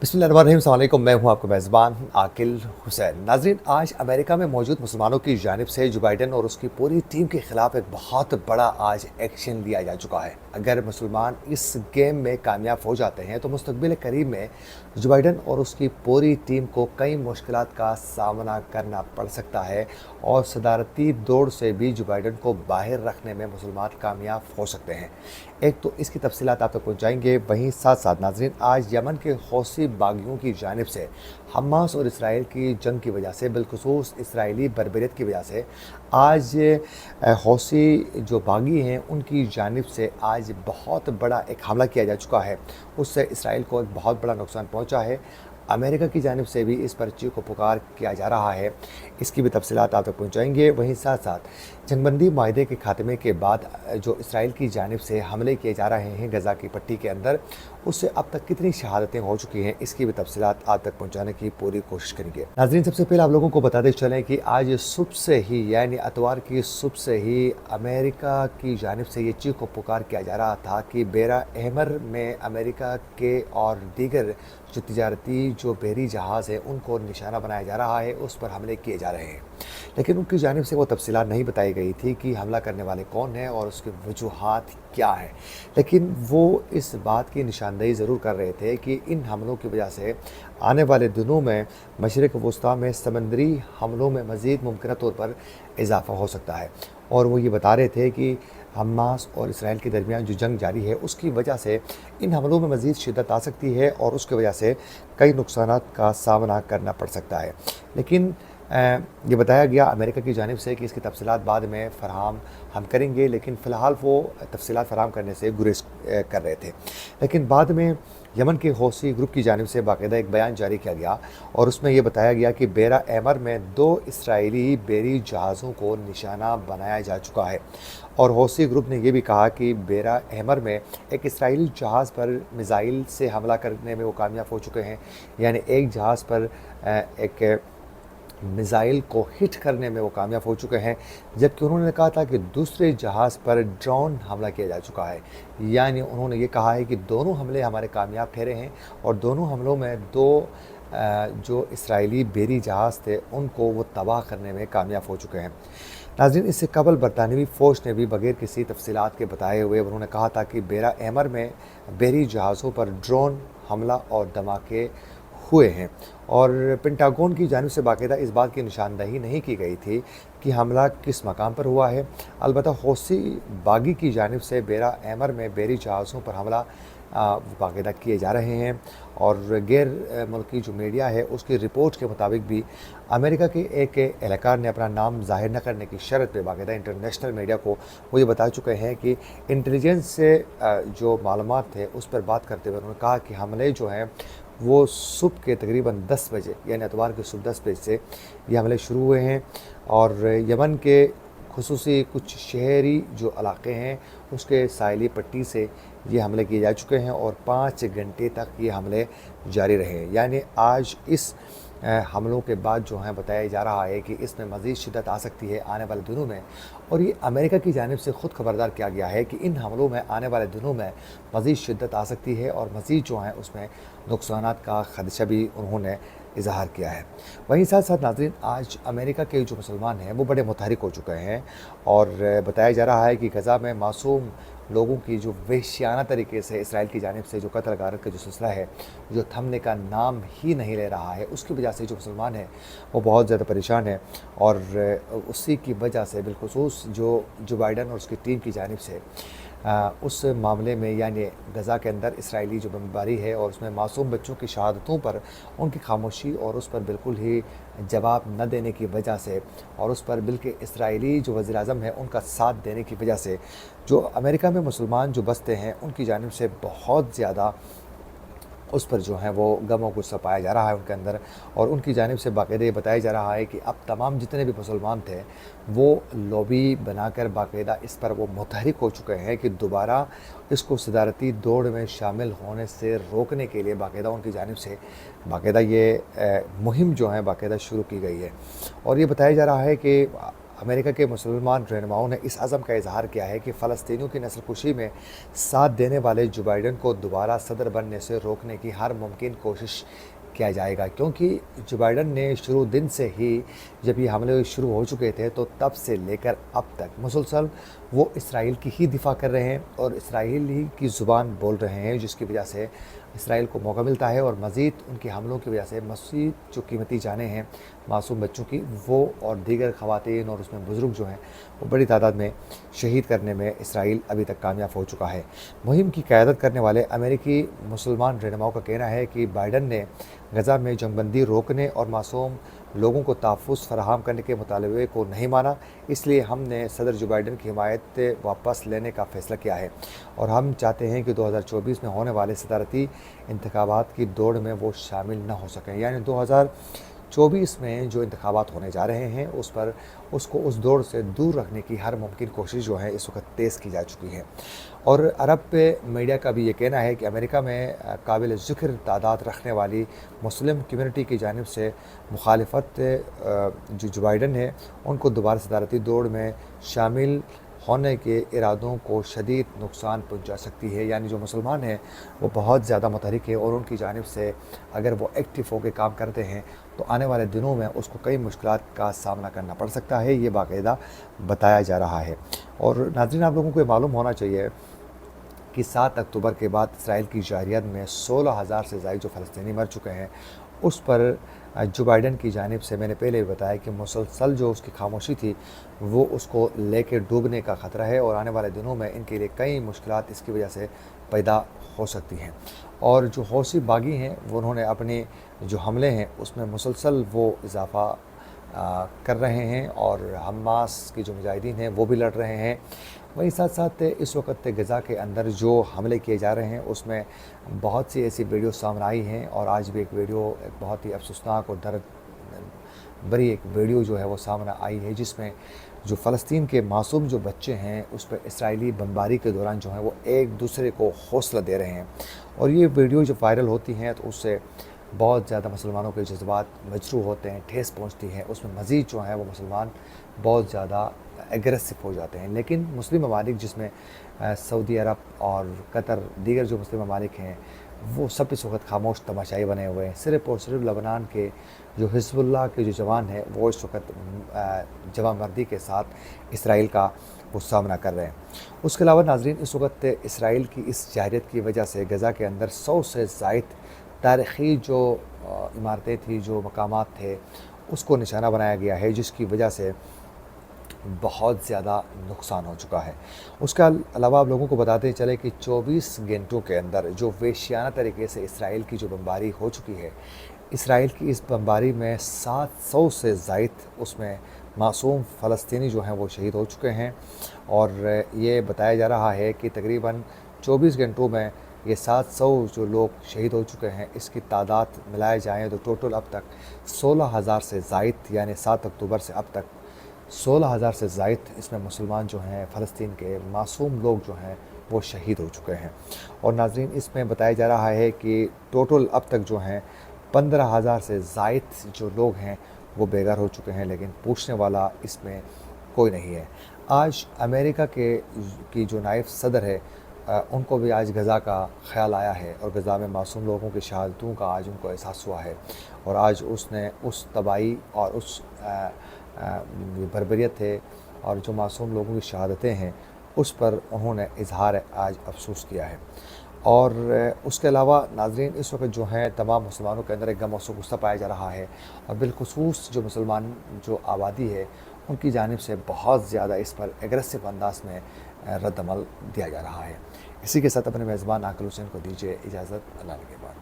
बिस्मिल्लाहिर्रहमानिर्रहीम। अस्सलाम वालेकुम। मैं हूं आपका मेज़बान आकिल हुसैन। नाज़रीन, आज अमेरिका में मौजूद मुसलमानों की जानिब से जो बाइडन और उसकी पूरी टीम के ख़िलाफ़ एक बहुत बड़ा आज एक्शन लिया जा चुका है। अगर मुसलमान इस गेम में कामयाब हो जाते हैं तो मुस्तक़बिल करीब में जो बाइडन और उसकी पूरी टीम को कई मुश्किलात का सामना करना पड़ सकता है और सदारती दौड़ से भी जो बाइडन को बाहर रखने में मुसलमान कामयाब हो सकते हैं। एक तो इसकी तफसीलात आप तक पहुँचाएँगे, वहीं साथ साथ नाज़रीन आज यमन के हौसी बागियों की जानिब से हमास और इसराइल की जंग की वजह से, बिलखुसूस इसराइली बर्बरियत की वजह से आज हौसी जो बागी हैं उनकी जानिब से आज बहुत बड़ा एक हमला किया जा चुका है। उससे इसराइल को एक बहुत बड़ा नुकसान पहुंचा है। अमेरिका की जानिब से भी इस पर चीख पुकार किया जा रहा है। इसकी भी तफसीलात आप तक पहुँचाएँगे। वहीं साथ साथ जंगबंदी माहदे के खात्मे के बाद जो इसराइल की जानिब से हमले किए जा रहे हैं गज़ा की पट्टी के अंदर, उससे अब तक कितनी शहादतें हो चुकी हैं, इसकी भी तफसीलात आप तक पहुँचाने की पूरी कोशिश करेंगे। नाज़रीन, सबसे पहले आप लोगों को बताते चलें कि आज सुबह से ही यानी इतवार की सुबह से ही अमेरिका की जानिब से ये चीख पुकार किया जा रहा था कि बेरा एहमर में अमेरिका के और दीगर जो तिजारती जो बहरी जहाज़ है उनको निशाना बनाया जा रहा है, उस पर हमले किए जा रहे हैं। लेकिन उनकी जानिब से वो तफसीलात नहीं बताई गई थी कि हमला करने वाले कौन हैं और उसकी वजूहात क्या है। लेकिन वो इस बात की निशानदेही ज़रूर कर रहे थे कि इन हमलों की वजह से आने वाले दिनों में मशरिक़ वस्ता में समंदरी हमलों में मज़ीद मुमकिन तौर पर इजाफ़ा हो सकता है। और वो ये बता रहे थे कि हमास और इसराइल के दरमियान जो जंग जारी है उसकी वजह से इन हमलों में मज़ीद शिद्दत आ सकती है और उसकी वजह से कई नुकसानात का सामना करना पड़ सकता है। लेकिन ये बताया गया अमेरिका की जानिब से कि इसकी तफसीलात बाद में फ़राहम हम करेंगे, लेकिन फ़िलहाल वो तफसीलात फ़राहम करने से गुरेज कर रहे थे। लेकिन बाद में यमन के हौसी ग्रुप की जानिब से बाकायदा एक बयान जारी किया गया और उसमें यह बताया गया कि बेरा एमर में 2 इसराइली बहरी जहाज़ों को निशाना बनाया जा चुका है। और हौसी ग्रुप ने यह भी कहा कि बेरा एमर में एक इसराइली जहाज़ पर मिसाइल से हमला करने में वो कामयाब हो चुके हैं, यानी एक जहाज़ पर एक मिसाइल को हिट करने में वो कामयाब हो चुके हैं, जबकि उन्होंने कहा था कि दूसरे जहाज़ पर ड्रोन हमला किया जा चुका है। यानी उन्होंने ये कहा है कि दोनों हमले हमारे कामयाब ठहरे हैं और दोनों हमलों में 2 जो इसराइली बहरी जहाज़ थे उनको वो तबाह करने में कामयाब हो चुके हैं। नाज़रीन, इससे कबल बरतानवी फ़ौज ने भी बगैर किसी तफसीलात के बताए हुए उन्होंने कहा था कि बेरा एमर में बहरी जहाज़ों पर ड्रोन हमला और धमाके हुए हैं और पेंटागन की जानिब से बाकायदा इस बात की निशानदही नहीं की गई थी कि हमला किस मकाम पर हुआ है। अलबत्ता हौसी बागी की जानिब से बेरा एमर में बहरी जहाज़ों पर हमला बाकायदा किए जा रहे हैं और गैर मुल्की जो मीडिया है उसकी रिपोर्ट के मुताबिक भी अमेरिका के एक एहलकार ने अपना नाम ज़ाहिर न करने की शर्त पे बाकायदा इंटरनेशनल मीडिया को वो ये बता चुके हैं कि इंटेलिजेंस से जो मालूमात थे उस पर बात करते हुए उन्होंने कहा कि हमले जो हैं वो सुबह के तकरीबन 10 बजे यानी इतवार के सुबह 10 बजे से ये हमले शुरू हुए हैं और यमन के खुसूसी कुछ शहरी जो इलाके हैं उसके साहिली पट्टी से ये हमले किए जा चुके हैं और 5 घंटे तक ये हमले जारी रहे। यानी आज इस हमलों के बाद जो है बताया जा रहा है कि इसमें मज़ीद शिद्दत आ सकती है आने वाले दिनों में और ये अमेरिका की जानिब से ख़ुद खबरदार किया गया है कि इन हमलों में आने वाले दिनों में मज़ीद शिद्दत आ सकती है और मज़ीद जो है उसमें नुकसानात का ख़दशा भी उन्होंने इजहार किया है। वहीं साथ साथ नाज़रीन आज अमेरिका के जो मुसलमान हैं वो बड़े मुतहरिक हो चुके हैं और बताया जा रहा है कि गज़ा में मासूम लोगों की जो वहशियाना तरीके से इसराइल की जानिब से जो कत्ल गारत का जो सिलसिला है जो थमने का नाम ही नहीं ले रहा है, उसकी वजह से जो मुसलमान हैं वो बहुत ज़्यादा परेशान है और उसी की वजह से बिलखुसूस जो बाइडन और उसकी टीम की जानिब से उस मामले में यानी गज़ा के अंदर इसराइली जो बमबारी है और उसमें मासूम बच्चों की शहादतों पर उनकी खामोशी और उस पर बिल्कुल ही जवाब न देने की वजह से और उस पर बल्कि इसराइली जो वज़ीर-ए-आज़म है उनका साथ देने की वजह से जो अमेरिका में मुसलमान जो बसते हैं उनकी जानिब से बहुत ज़्यादा उस पर जो है वो गम और गुस्सा पाया जा रहा है उनके अंदर और उनकी जानिब से बाकायदा ये बताया जा रहा है कि अब तमाम जितने भी मुसलमान थे वो लॉबी बनाकर बाकायदा इस पर वो मुतहरिक हो चुके हैं कि दोबारा इसको सदारती दौड़ में शामिल होने से रोकने के लिए बाकायदा उनकी जानिब से बाकायदा ये मुहिम जो है बाकायदा शुरू की गई है। और ये बताया जा रहा है कि امریکہ کے مسلمان رہنماؤں نے اس عزم کا اظہار کیا ہے کہ فلسطینیوں کی نسل کشی میں ساتھ دینے والے جو بائیڈن کو دوبارہ صدر بننے سے روکنے کی ہر ممکن کوشش کیا جائے گا، کیونکہ جو بائیڈن نے شروع دن سے ہی جب یہ حملے شروع ہو چکے تھے تو تب سے لے کر اب تک مسلسل وہ اسرائیل کی ہی دفاع کر رہے ہیں اور اسرائیلی کی زبان بول رہے ہیں، جس کی وجہ سے اسرائیل کو موقع ملتا ہے اور مزید ان کے حملوں کی وجہ سے مزید جو قیمتی جانیں ہیں معصوم بچوں کی وہ اور دیگر خواتین اور اس میں بزرگ جو ہیں وہ بڑی تعداد میں شہید کرنے میں اسرائیل ابھی تک کامیاب ہو چکا ہے۔ مہم کی قیادت کرنے والے امریکی مسلمان رہنماؤں کا کہنا ہے کہ بائیڈن نے غزہ میں جنگ بندی روکنے اور معصوم لوگوں کو تحفظ فراہم کرنے کے مطالبے کو نہیں مانا، اس لیے ہم نے صدر جو بائیڈن کی حمایت واپس لینے کا فیصلہ کیا ہے اور ہم چاہتے ہیں کہ 2024 میں ہونے والے صدارتی انتخابات کی دوڑ میں وہ شامل نہ ہو سکیں، یعنی 2024 میں جو انتخابات ہونے جا رہے ہیں اس کو اس دوڑ سے دور رکھنے کی ہر ممکن کوشش جو ہے اس وقت تیز کی جا چکی ہے۔ اور عرب میڈیا کا بھی یہ کہنا ہے کہ امریکہ میں قابل ذکر تعداد رکھنے والی مسلم کمیونٹی کی جانب سے مخالفت جو بائیڈن ہے ان کو دوبارہ صدارتی دوڑ میں شامل ہونے کے ارادوں کو شدید نقصان پہنچا سکتی ہے، یعنی جو مسلمان ہیں وہ بہت زیادہ متحرک ہے اور ان کی جانب سے اگر وہ ایکٹیو ہو کے کام کرتے ہیں تو آنے والے دنوں میں اس کو کئی مشکلات کا سامنا کرنا پڑ سکتا ہے، یہ باقاعدہ بتایا جا رہا ہے۔ اور ناظرین، آپ لوگوں کو یہ معلوم ہونا چاہیے کہ 7 اکتوبر کے بعد اسرائیل کی جارحیت میں 16,000 سے زائد جو فلسطینی مر چکے ہیں، اس پر جو بائیڈن کی جانب سے میں نے پہلے بھی بتایا کہ مسلسل جو اس کی خاموشی تھی وہ اس کو لے کے ڈوبنے کا خطرہ ہے اور آنے والے دنوں میں ان کے لیے کئی مشکلات اس کی وجہ سے پیدا ہو سکتی ہیں۔ اور جو حوثی باغی ہیں وہ انہوں نے اپنے جو حملے ہیں اس میں مسلسل وہ اضافہ کر رہے ہیں اور حماس کی جو مجاہدین ہیں وہ بھی لڑ رہے ہیں۔ وہیں ساتھ ساتھ اس وقت غزہ کے اندر جو حملے کیے جا رہے ہیں اس میں بہت سی ایسی ویڈیو سامنے آئی ہیں اور آج بھی ایک ویڈیو ایک بہت ہی افسوسناک اور درد بری ایک ویڈیو جو ہے وہ سامنے آئی ہے، جس میں جو فلسطین کے معصوم جو بچے ہیں اس پر اسرائیلی بمباری کے دوران جو ہیں وہ ایک دوسرے کو حوصلہ دے رہے ہیں اور یہ ویڈیو جب وائرل ہوتی ہیں تو اس سے بہت زیادہ مسلمانوں کے جذبات مجروح ہوتے ہیں، ٹھیس پہنچتی ہے، اس میں مزید جو ہیں وہ مسلمان بہت زیادہ ایگریسو ہو جاتے ہیں۔ لیکن مسلم ممالک جس میں سعودی عرب اور قطر دیگر جو مسلم ممالک ہیں وہ سب اس وقت خاموش تماشائی بنے ہوئے ہیں، صرف اور صرف لبنان کے جو حزب اللہ کے جو جوان ہیں وہ اس وقت جوان مردی کے ساتھ اسرائیل کا وہ سامنا کر رہے ہیں۔ اس کے علاوہ ناظرین، اس وقت اسرائیل کی اس جارحیت کی وجہ سے غزہ کے اندر 100 سے زائد تاریخی جو عمارتیں تھیں، جو مقامات تھے، اس کو نشانہ بنایا گیا ہے، جس کی وجہ سے بہت زیادہ نقصان ہو چکا ہے۔ اس کے علاوہ آپ لوگوں کو بتاتے چلے کہ 24 گھنٹوں کے اندر جو وحشیانہ طریقے سے اسرائیل کی جو بمباری ہو چکی ہے، اسرائیل کی اس بمباری میں 700 سے زائد اس میں معصوم فلسطینی جو ہیں وہ شہید ہو چکے ہیں اور یہ بتایا جا رہا ہے کہ تقریباً 24 گھنٹوں میں یہ 700 جو لوگ شہید ہو چکے ہیں، اس کی تعداد ملائے جائیں تو ٹوٹل اب تک 16,000 سے زائد، یعنی 7 اکتوبر سے اب تک 16,000 سے زائد اس میں مسلمان جو ہیں فلسطین کے معصوم لوگ جو ہیں وہ شہید ہو چکے ہیں۔ اور ناظرین، اس میں بتایا جا رہا ہے کہ ٹوٹل اب تک جو ہیں 15,000 سے زائد جو لوگ ہیں وہ بے گھر ہو چکے ہیں، لیکن پوچھنے والا اس میں کوئی نہیں ہے۔ آج امریکہ کی جو نائب صدر ہے ان کو بھی آج غزہ کا خیال آیا ہے اور غزہ میں معصوم لوگوں کی شہادتوں کا آج ان کو احساس ہوا ہے اور آج اس نے اس تباہی اور اس بربریت ہے اور جو معصوم لوگوں کی شہادتیں ہیں اس پر انہوں نے اظہار آج افسوس کیا ہے۔ اور اس کے علاوہ ناظرین، اس وقت جو ہیں تمام مسلمانوں کے اندر ایک غم و غصہ پایا جا رہا ہے اور بالخصوص جو مسلمان جو آبادی ہے ان کی جانب سے بہت زیادہ اس پر ایگریسو انداز میں رد عمل دیا جا رہا ہے۔ اسی کے ساتھ اپنے میزبان عاقل حسین کو دیجیے اجازت، اللہ کے بعد۔